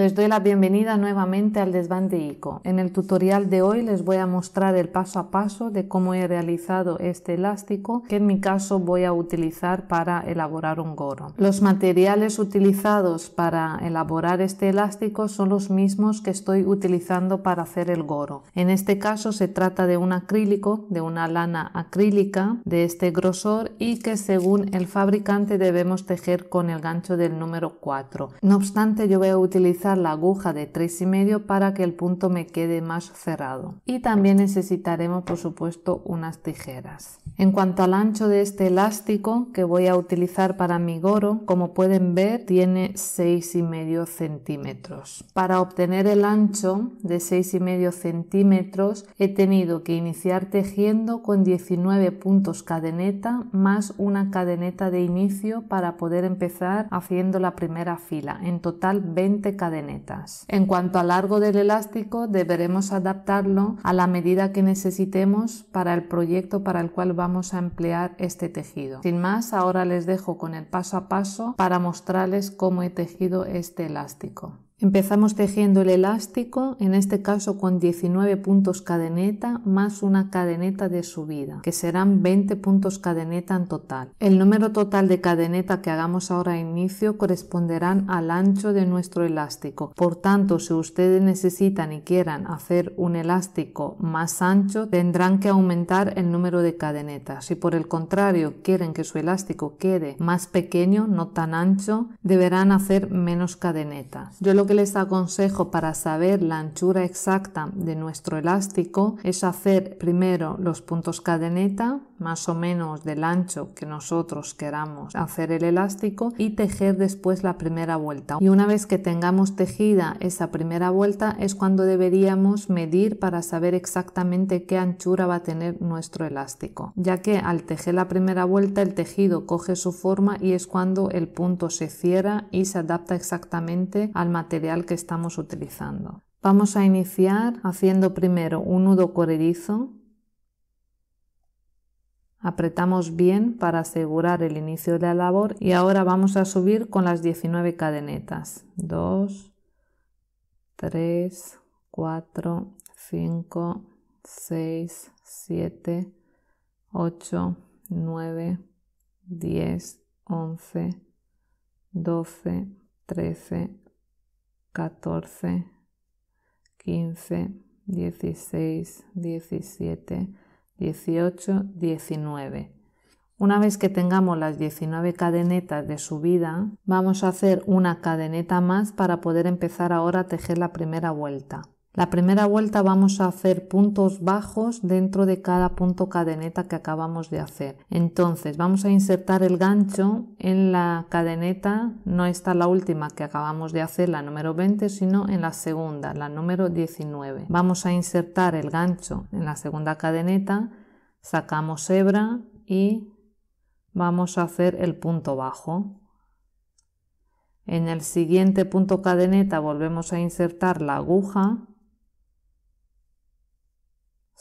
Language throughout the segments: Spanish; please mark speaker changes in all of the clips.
Speaker 1: Les doy la bienvenida nuevamente al Desván de ICO. En el tutorial de hoy les voy a mostrar el paso a paso de cómo he realizado este elástico que en mi caso voy a utilizar para elaborar un gorro. Los materiales utilizados para elaborar este elástico son los mismos que estoy utilizando para hacer el gorro. En este caso se trata de un acrílico, de una lana acrílica de este grosor y que según el fabricante debemos tejer con el gancho del número 4. No obstante, yo voy a utilizar la aguja de 3,5 para que el punto me quede más cerrado, y también necesitaremos por supuesto unas tijeras. En cuanto al ancho de este elástico que voy a utilizar para mi gorro, como pueden ver tiene 6,5 centímetros. Para obtener el ancho de 6,5 centímetros he tenido que iniciar tejiendo con 19 puntos cadeneta más una cadeneta de inicio para poder empezar haciendo la primera fila, en total 20 cadenetas. En cuanto al largo del elástico, deberemos adaptarlo a la medida que necesitemos para el proyecto para el cual vamos a emplear este tejido. Sin más, ahora les dejo con el paso a paso para mostrarles cómo he tejido este elástico. Empezamos tejiendo el elástico, en este caso con 19 puntos cadeneta más una cadeneta de subida, que serán 20 puntos cadeneta en total. El número total de cadeneta que hagamos ahora a inicio corresponderán al ancho de nuestro elástico. Por tanto, si ustedes necesitan y quieran hacer un elástico más ancho, tendrán que aumentar el número de cadenetas. Si por el contrario quieren que su elástico quede más pequeño, no tan ancho, deberán hacer menos cadenetas. Yo lo que les aconsejo para saber la anchura exacta de nuestro elástico es hacer primero los puntos cadeneta, más o menos del ancho que nosotros queramos hacer el elástico, y tejer después la primera vuelta. Y una vez que tengamos tejida esa primera vuelta es cuando deberíamos medir para saber exactamente qué anchura va a tener nuestro elástico, ya que al tejer la primera vuelta el tejido coge su forma y es cuando el punto se cierra y se adapta exactamente al material que estamos utilizando. Vamos a iniciar haciendo primero un nudo corredizo. Apretamos bien para asegurar el inicio de la labor y ahora vamos a subir con las 19 cadenetas. 2, 3, 4, 5, 6, 7, 8, 9, 10, 11, 12, 13, 14, 15, 16, 17, 18, 19. Una vez que tengamos las 19 cadenetas de subida, vamos a hacer una cadeneta más para poder empezar ahora a tejer la primera vuelta. La primera vuelta vamos a hacer puntos bajos dentro de cada punto cadeneta que acabamos de hacer. Entonces vamos a insertar el gancho en la cadeneta, no está la última que acabamos de hacer, la número 20, sino en la segunda, la número 19. Vamos a insertar el gancho en la segunda cadeneta, sacamos hebra y vamos a hacer el punto bajo. En el siguiente punto cadeneta volvemos a insertar la aguja,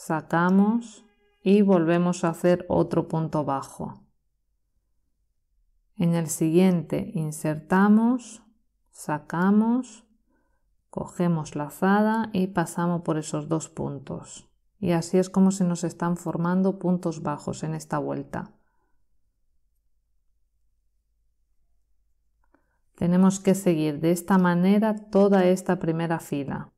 Speaker 1: sacamos y volvemos a hacer otro punto bajo. En el siguiente insertamos, sacamos, cogemos la azada y pasamos por esos dos puntos. Y así es como se nos están formando puntos bajos en esta vuelta. Tenemos que seguir de esta manera toda esta primera fila.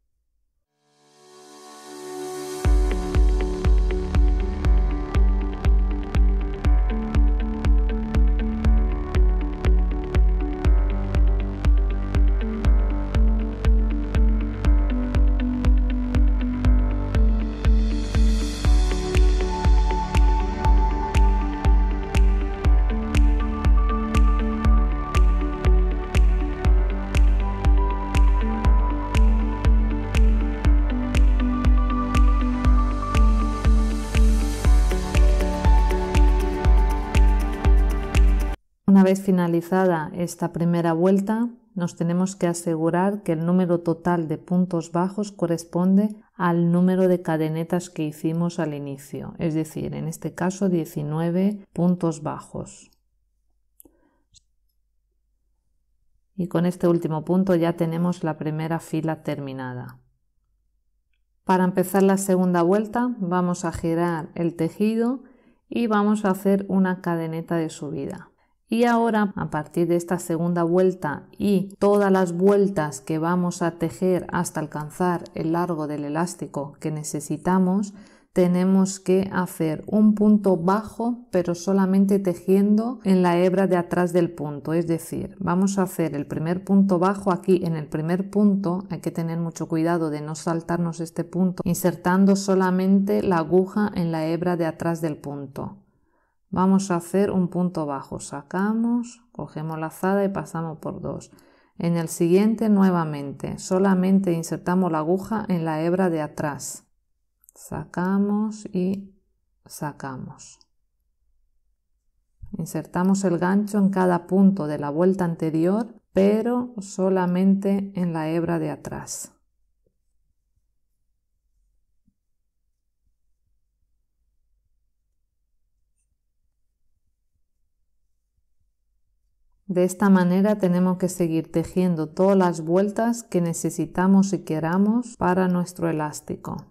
Speaker 1: Una vez finalizada esta primera vuelta, nos tenemos que asegurar que el número total de puntos bajos corresponde al número de cadenetas que hicimos al inicio, es decir, en este caso 19 puntos bajos. Y con este último punto ya tenemos la primera fila terminada. Para empezar la segunda vuelta vamos a girar el tejido y vamos a hacer una cadeneta de subida. Y ahora, a partir de esta segunda vuelta y todas las vueltas que vamos a tejer hasta alcanzar el largo del elástico que necesitamos, tenemos que hacer un punto bajo, pero solamente tejiendo en la hebra de atrás del punto. Es decir, vamos a hacer el primer punto bajo aquí en el primer punto. Hay que tener mucho cuidado de no saltarnos este punto, insertando solamente la aguja en la hebra de atrás del punto. Vamos a hacer un punto bajo, sacamos, cogemos la lazada y pasamos por 2. En el siguiente nuevamente, solamente insertamos la aguja en la hebra de atrás. Sacamos y sacamos. Insertamos el gancho en cada punto de la vuelta anterior, pero solamente en la hebra de atrás. De esta manera tenemos que seguir tejiendo todas las vueltas que necesitamos y queramos para nuestro elástico.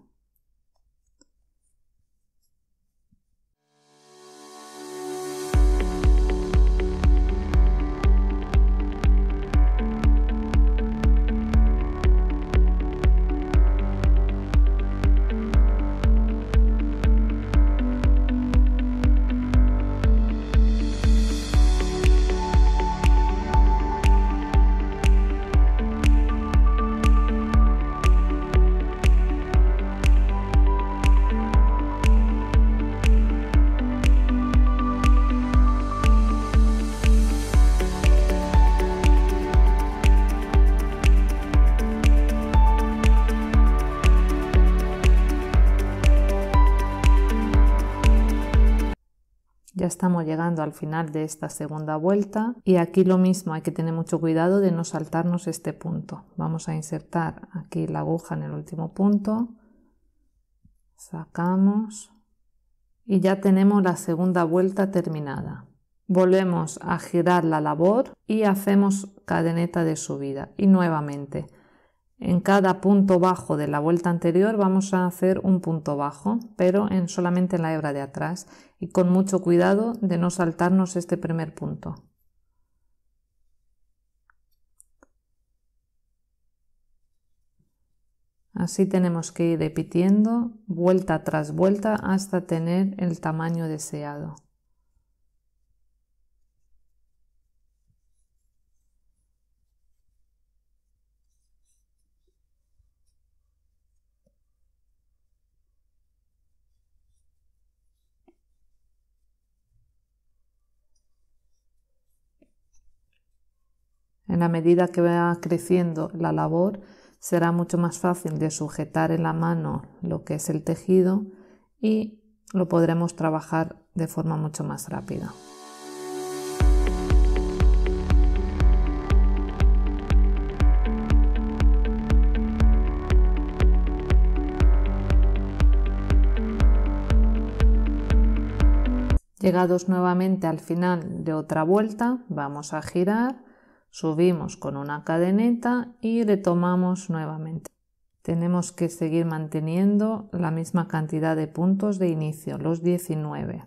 Speaker 1: Ya estamos llegando al final de esta segunda vuelta y aquí lo mismo, hay que tener mucho cuidado de no saltarnos este punto. Vamos a insertar aquí la aguja en el último punto, sacamos y ya tenemos la segunda vuelta terminada. Volvemos a girar la labor y hacemos cadeneta de subida y nuevamente en cada punto bajo de la vuelta anterior vamos a hacer un punto bajo, pero solamente en la hebra de atrás y con mucho cuidado de no saltarnos este primer punto. Así tenemos que ir repitiendo vuelta tras vuelta hasta tener el tamaño deseado. En la medida que va creciendo la labor, será mucho más fácil de sujetar en la mano lo que es el tejido y lo podremos trabajar de forma mucho más rápida. Llegados nuevamente al final de otra vuelta, vamos a girar, subimos con una cadeneta y retomamos nuevamente. Tenemos que seguir manteniendo la misma cantidad de puntos de inicio, los 19.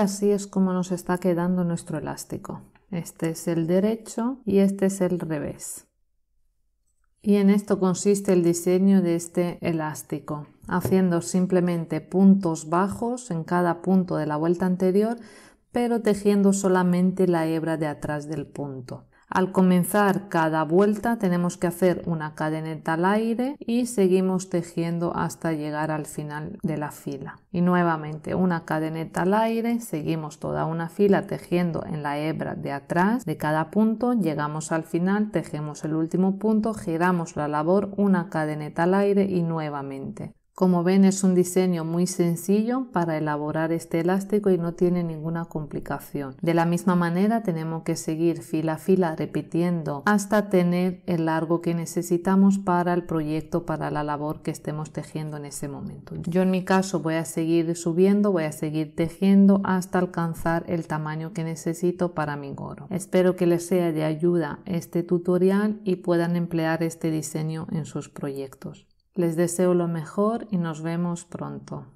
Speaker 1: así es como nos está quedando nuestro elástico. Este es el derecho y este es el revés. Y en esto consiste el diseño de este elástico, haciendo simplemente puntos bajos en cada punto de la vuelta anterior, pero tejiendo solamente la hebra de atrás del punto. Al comenzar cada vuelta tenemos que hacer una cadeneta al aire y seguimos tejiendo hasta llegar al final de la fila. Y nuevamente una cadeneta al aire, seguimos toda una fila tejiendo en la hebra de atrás de cada punto, llegamos al final, tejemos el último punto, giramos la labor, una cadeneta al aire y nuevamente. Como ven, es un diseño muy sencillo para elaborar este elástico y no tiene ninguna complicación. De la misma manera tenemos que seguir fila a fila repitiendo hasta tener el largo que necesitamos para el proyecto, para la labor que estemos tejiendo en ese momento. Yo en mi caso voy a seguir subiendo, voy a seguir tejiendo hasta alcanzar el tamaño que necesito para mi gorro. Espero que les sea de ayuda este tutorial y puedan emplear este diseño en sus proyectos. Les deseo lo mejor y nos vemos pronto.